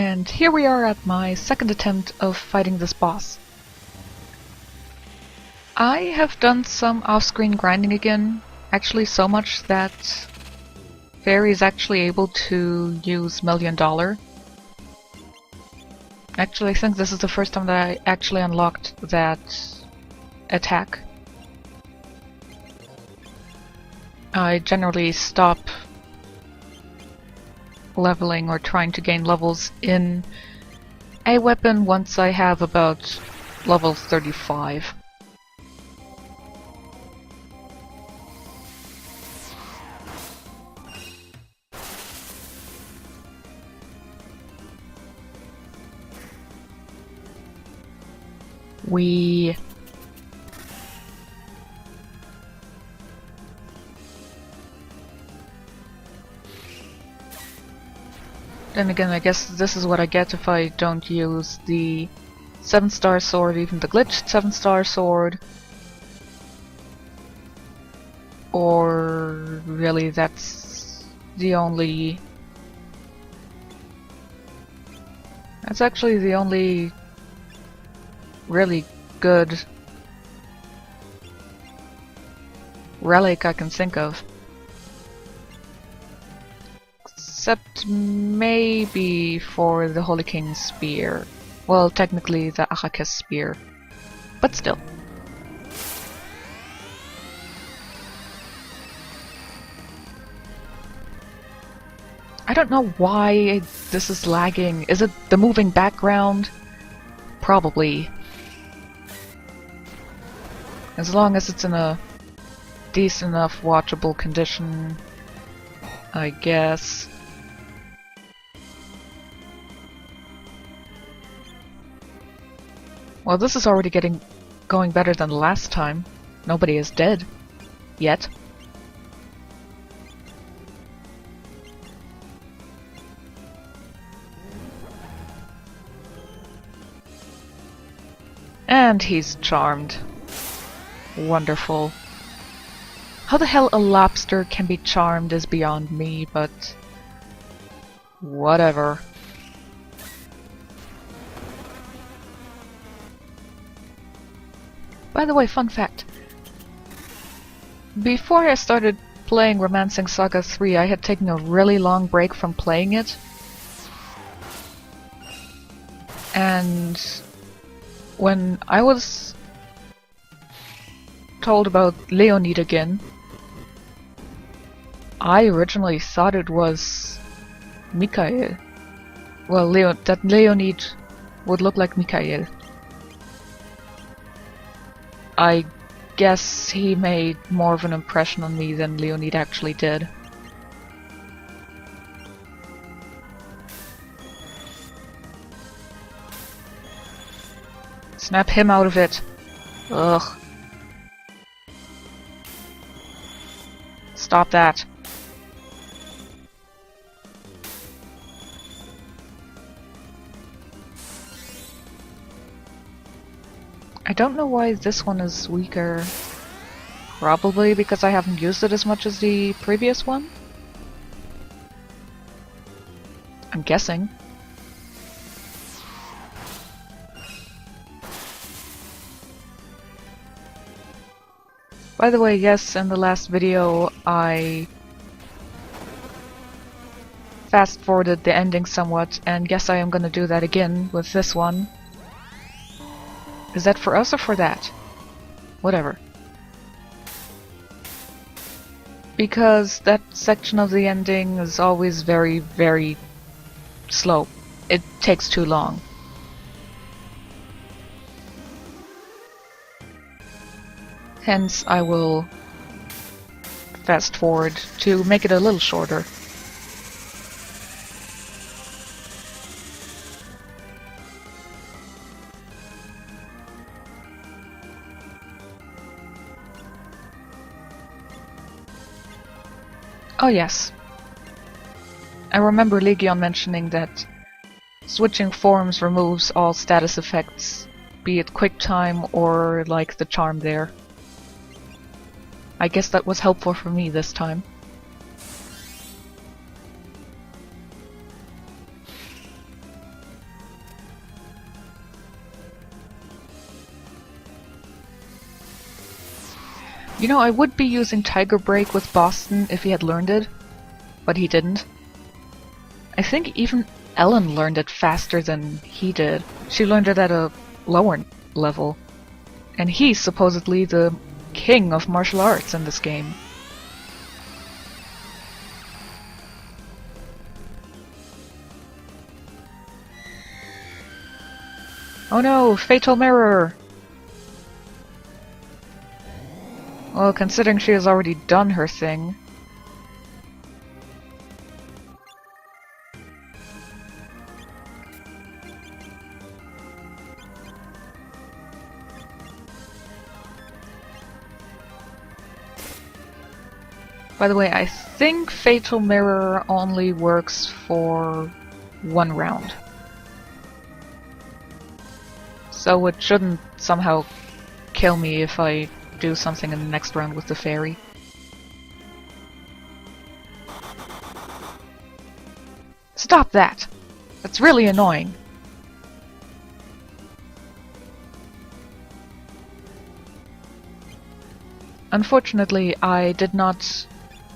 And here we are at my second attempt of fighting this boss. I have done some off-screen grinding again, actually so much that Fairy is actually able to use $1 million. Actually, I think this is the first time that I actually unlocked that attack. I generally stop leveling or trying to gain levels in a weapon once I have about level 35. Then again, I guess this is what I get if I don't use the 7-star sword, even the glitched 7-star sword. Or really, that's the only... That's actually the only really good relic I can think of. Except maybe for the Holy King's spear. Well, technically the Arrakis spear. But still. I don't know why this is lagging. Is it the moving background? Probably. As long as it's in a decent enough watchable condition, I guess. Well, this is already going better than the last time. Nobody is dead. Yet. And he's charmed. Wonderful. How the hell a lobster can be charmed is beyond me, but... whatever. By the way, fun fact. Before I started playing Romancing Saga 3, I had taken a really long break from playing it. And when I was told about Leonid again, I originally thought it was Mikhail. Well, that Leonid would look like Mikhail. I guess he made more of an impression on me than Leonid actually did. Snap him out of it. Ugh. Stop that. I don't know why this one is weaker. Probably because I haven't used it as much as the previous one? I'm guessing. By the way, yes, in the last video I fast-forwarded the ending somewhat, and guess I am gonna do that again with this one. Is that for us or for that? Whatever. Because that section of the ending is always very, very slow. It takes too long. Hence, I will fast forward to make it a little shorter. Oh yes. I remember Legion mentioning that switching forms removes all status effects, be it quick time or like the charm there. I guess that was helpful for me this time. You know, I would be using Tiger Break with Boston if he had learned it, but he didn't. I think even Ellen learned it faster than he did. She learned it at a lower level. And he's supposedly the king of martial arts in this game. Oh no, Fatal Mirror! Well, considering she has already done her thing. By the way, I think Fatal Mirror only works for one round. So it shouldn't somehow kill me if I do something in the next round with the fairy. Stop that! That's really annoying. Unfortunately, I did not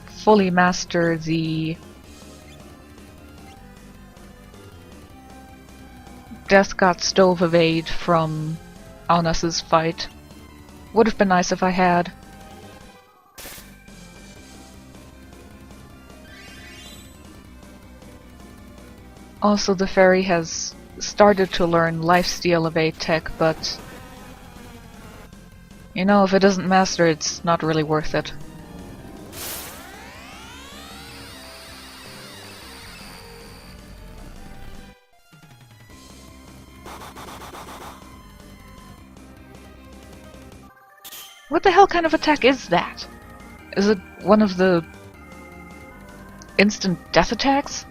fully master the Death God Stove evade from Aunas's fight. Would have been nice if I had. Also, the fairy has started to learn lifesteal evade tech, but you know, if it doesn't master, it's not really worth it. What the hell kind of attack is that? Is it one of the instant death attacks?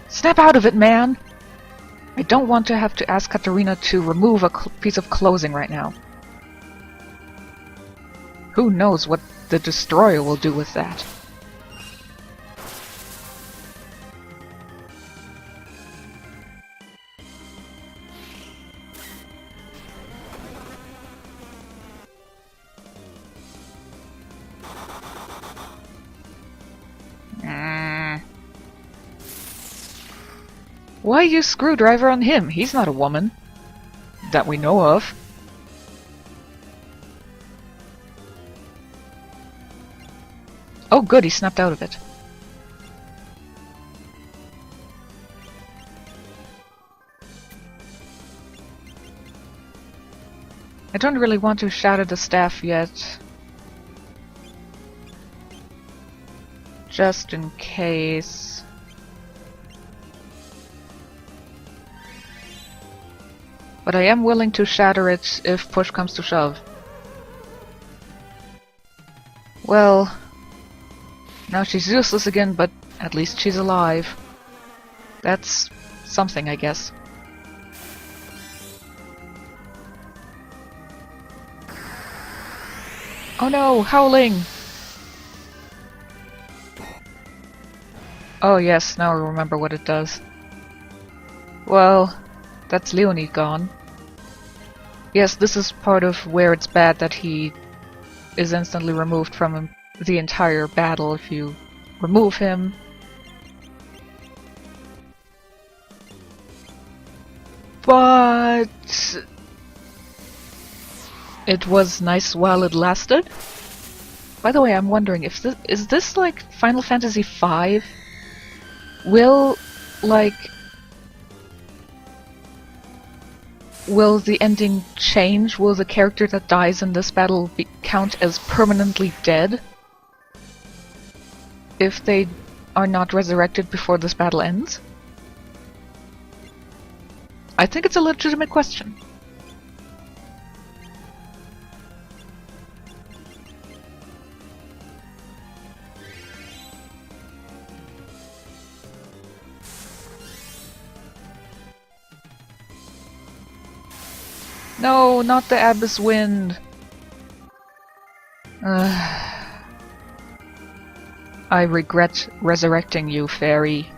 Snap out of it, man! I don't want to have to ask Katarina to remove a piece of clothing right now. Who knows what the destroyer will do with that? Why use screwdriver on him? He's not a woman. That we know of. Oh good, he snapped out of it. I don't really want to shatter the staff yet. Just in case. But I am willing to shatter it if push comes to shove. Well, now she's useless again, but at least she's alive. That's something, I guess. Oh no, howling! Oh yes, now I remember what it does. Well, that's Leonie gone. Yes, this is part of where it's bad that he is instantly removed from the entire battle if you remove him. But it was nice while it lasted. By the way, I'm wondering if is this like Final Fantasy V? Will the ending change? Will the character that dies in this battle count as permanently dead? If they are not resurrected before this battle ends? I think it's a legitimate question. No, not the Abyss Wind! I regret resurrecting you, fairy.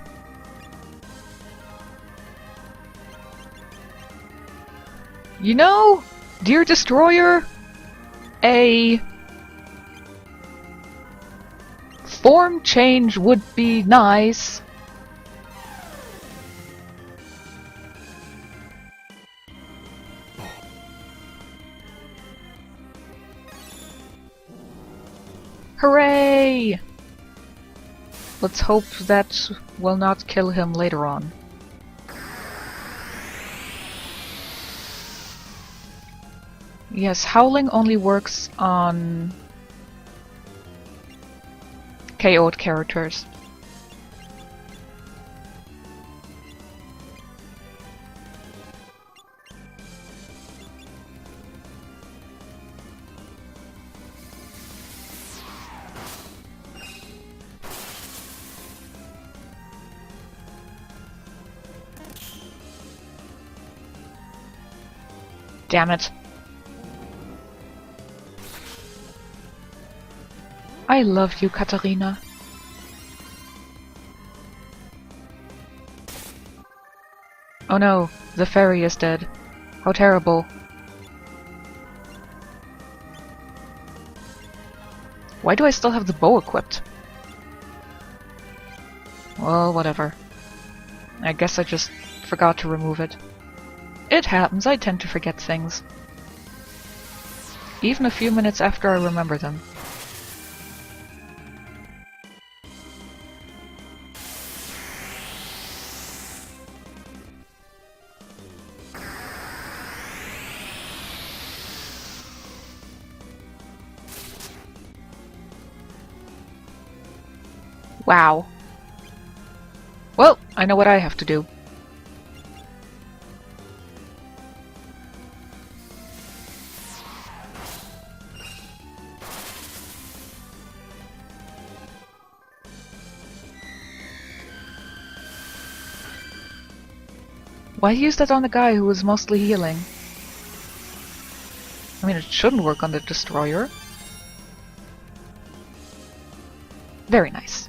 You know, dear Destroyer, a form change would be nice. Hooray! Let's hope that will not kill him later on. Yes, howling only works on KO'd characters. Damn it. I love you, Katarina. Oh no, the fairy is dead. How terrible. Why do I still have the bow equipped? Well, whatever. I guess I just forgot to remove it. It happens, I tend to forget things. Even a few minutes after I remember them. Wow. Well, I know what I have to do. Why use that on the guy who was mostly healing? I mean, it shouldn't work on the destroyer. Very nice.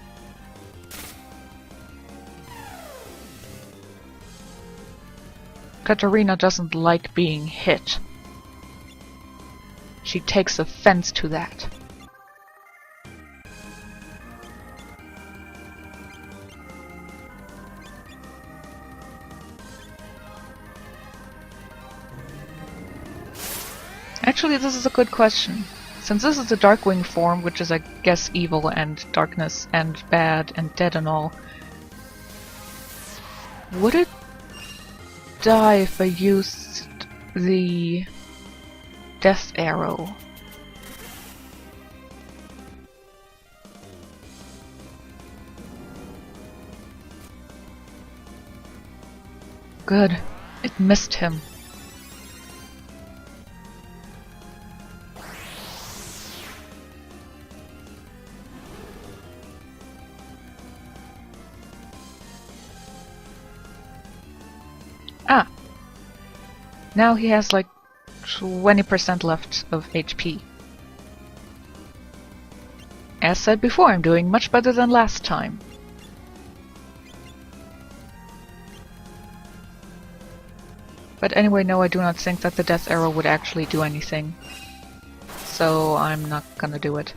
Katarina doesn't like being hit. She takes offense to that. Actually, this is a good question. Since this is the Darkwing form, which is, I guess, evil and darkness and bad and dead and all, would it die if I used the death arrow? Good. It missed him. Ah! Now he has like 20% left of HP. As said before, I'm doing much better than last time. But anyway, no, I do not think that the death arrow would actually do anything. So I'm not gonna do it.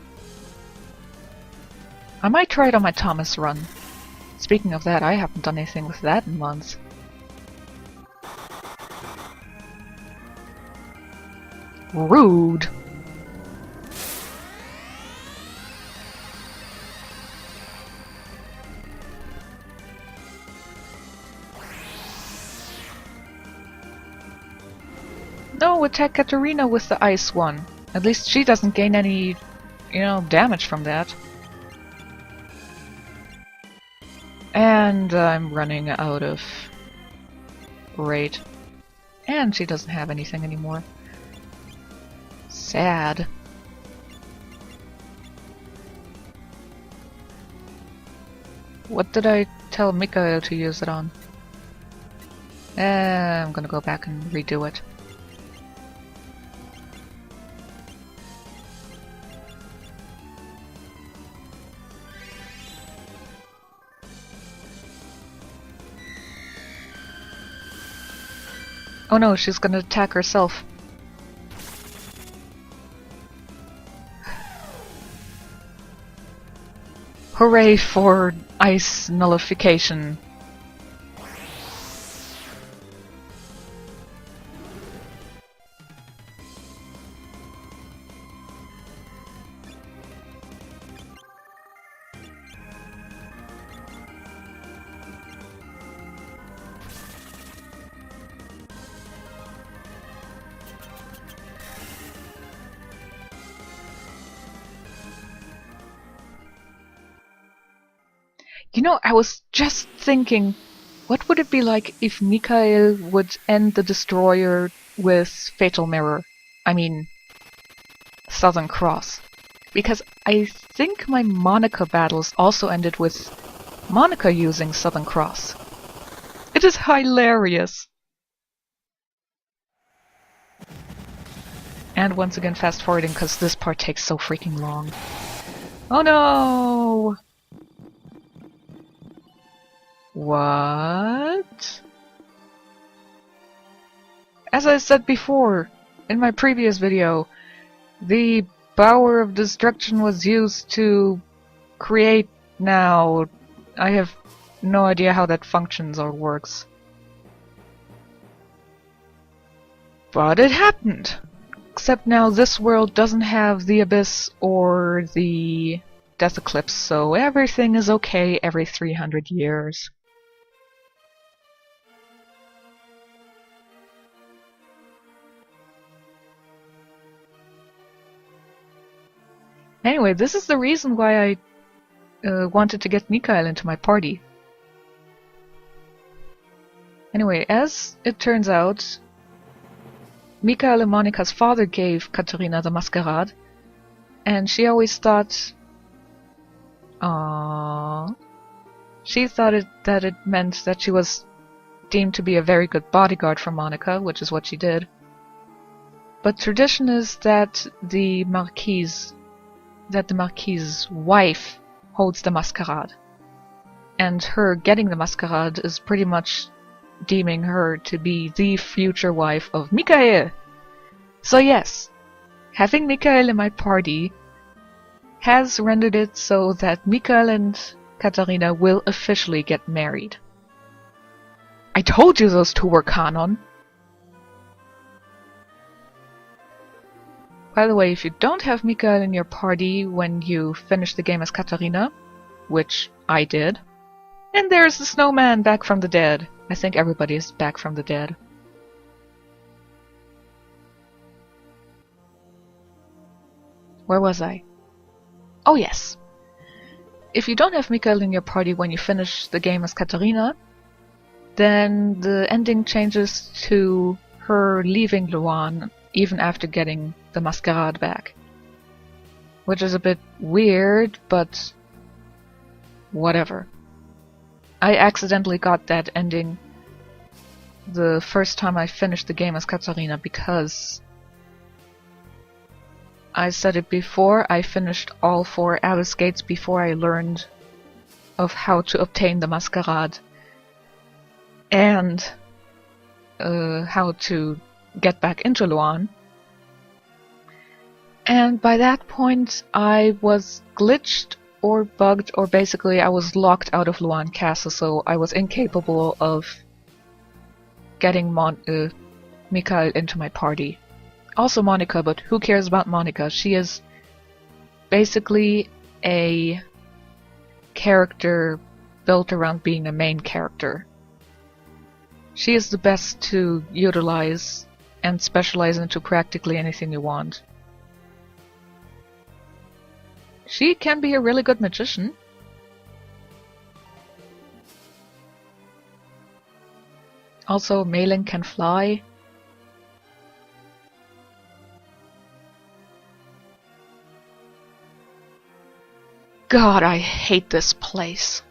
I might try it on my Thomas run. Speaking of that, I haven't done anything with that in months. Rude. No, attack Katarina with the ice one. At least she doesn't gain any, damage from that. And I'm running out of rate. And she doesn't have anything anymore. Sad. What did I tell Mikhail to use it on? I'm gonna go back and redo it. Oh no, she's gonna attack herself. Hooray for ice nullification. You know, I was just thinking, what would it be like if Mikhail would end the destroyer with Fatal Mirror? I mean, Southern Cross. Because I think my Monica battles also ended with Monica using Southern Cross. It is hilarious! And once again fast forwarding because this part takes so freaking long. Oh no! What? As I said before, in my previous video, the Bower of Destruction was used to create now. I have no idea how that functions or works. But it happened! Except now this world doesn't have the Abyss or the Death Eclipse, so everything is okay every 300 years. Anyway, this is the reason why I wanted to get Mikhail into my party. Anyway, as it turns out, Mikhail and Monica's father gave Katarina the masquerade, and she always thought... She thought that it meant that she was deemed to be a very good bodyguard for Monica, which is what she did. But tradition is that the Marquise's wife holds the masquerade. And her getting the masquerade is pretty much deeming her to be the future wife of Mikhail. So yes, having Mikhail in my party has rendered it so that Mikhail and Katarina will officially get married. I told you those two were canon! By the way, if you don't have Mikhail in your party when you finish the game as Katarina, which I did, and there's the snowman back from the dead. I think everybody is back from the dead. Where was I? Oh yes! If you don't have Mikhail in your party when you finish the game as Katarina, then the ending changes to her leaving Luan even after getting the masquerade back. Which is a bit weird, but whatever. I accidentally got that ending the first time I finished the game as Katarina because I said it before, I finished all 4 Alice Gates before I learned of how to obtain the masquerade and how to get back into Luan. And by that point I was glitched or bugged, or basically I was locked out of Luan Castle, so I was incapable of getting Mikhail into my party. Also Monica, but who cares about Monica? She is basically a character built around being a main character. She is the best to utilize and specialize into practically anything you want. She can be a really good magician. Also, Malin can fly. God, I hate this place.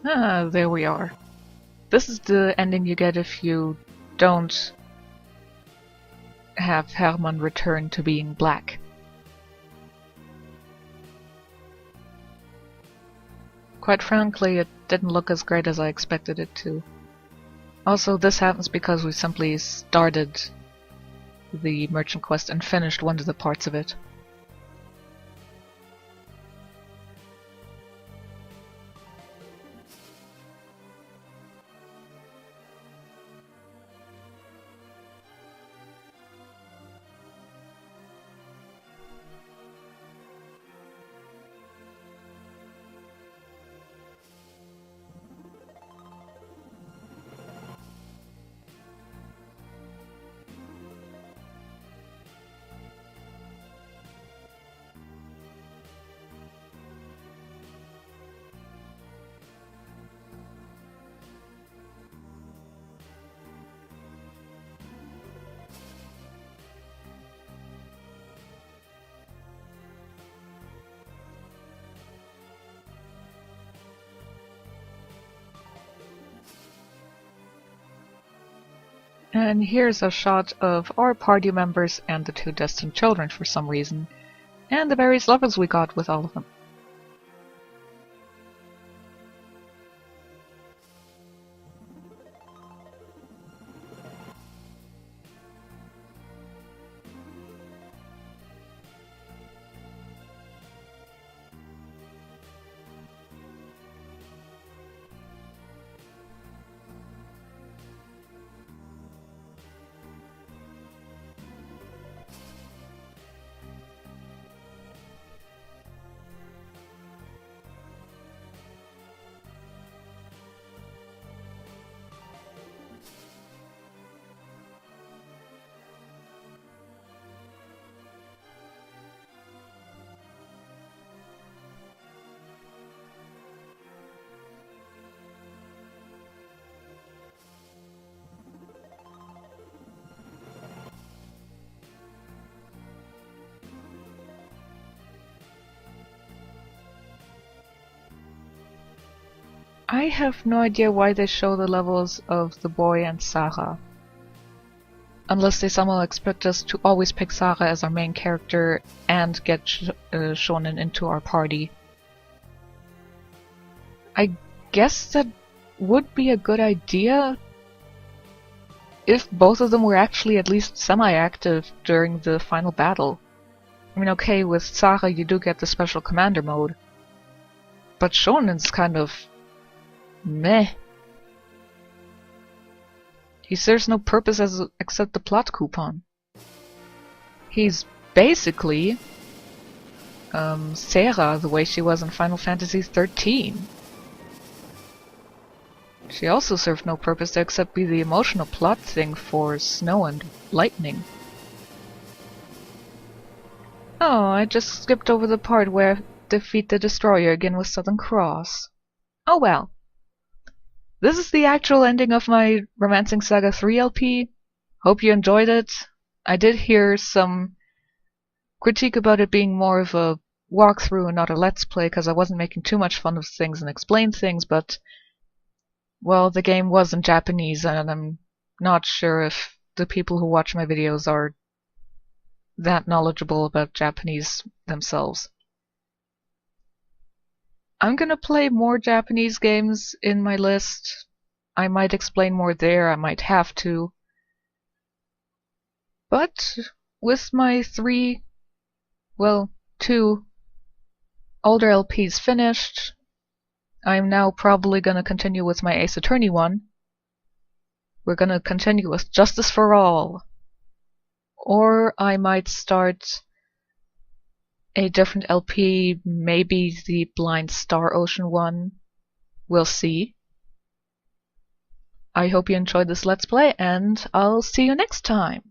Ah, there we are. This is the ending you get if you don't have Hermann return to being black. Quite frankly, it didn't look as great as I expected it to. Also, this happens because we simply started the merchant quest and finished one of the parts of it. And here's a shot of our party members and the two destined children for some reason, and the various levels we got with all of them. I have no idea why they show the levels of the boy and Sarah. Unless they somehow expect us to always pick Sarah as our main character and get Shonen into our party. I guess that would be a good idea if both of them were actually at least semi-active during the final battle. I mean, okay, with Sarah you do get the special commander mode, but Shonen's kind of meh. He serves no purpose except the plot coupon. He's basically Sarah the way she was in Final Fantasy XIII. She also served no purpose except be the emotional plot thing for Snow and Lightning. Oh, I just skipped over the part where I defeat the destroyer again with Southern Cross. Oh well. This is the actual ending of my Romancing Saga 3 LP. Hope you enjoyed it. I did hear some critique about it being more of a walkthrough and not a let's play because I wasn't making too much fun of things and explained things, but well, the game was in Japanese and I'm not sure if the people who watch my videos are that knowledgeable about Japanese themselves. I'm gonna play more Japanese games in my list. I might explain more there, I might have to. But with my 2 older LPs finished, I'm now probably gonna continue with my Ace Attorney one. We're gonna continue with Justice for All. Or I might start a different LP, maybe the Blind Star Ocean one. We'll see. I hope you enjoyed this Let's Play, and I'll see you next time!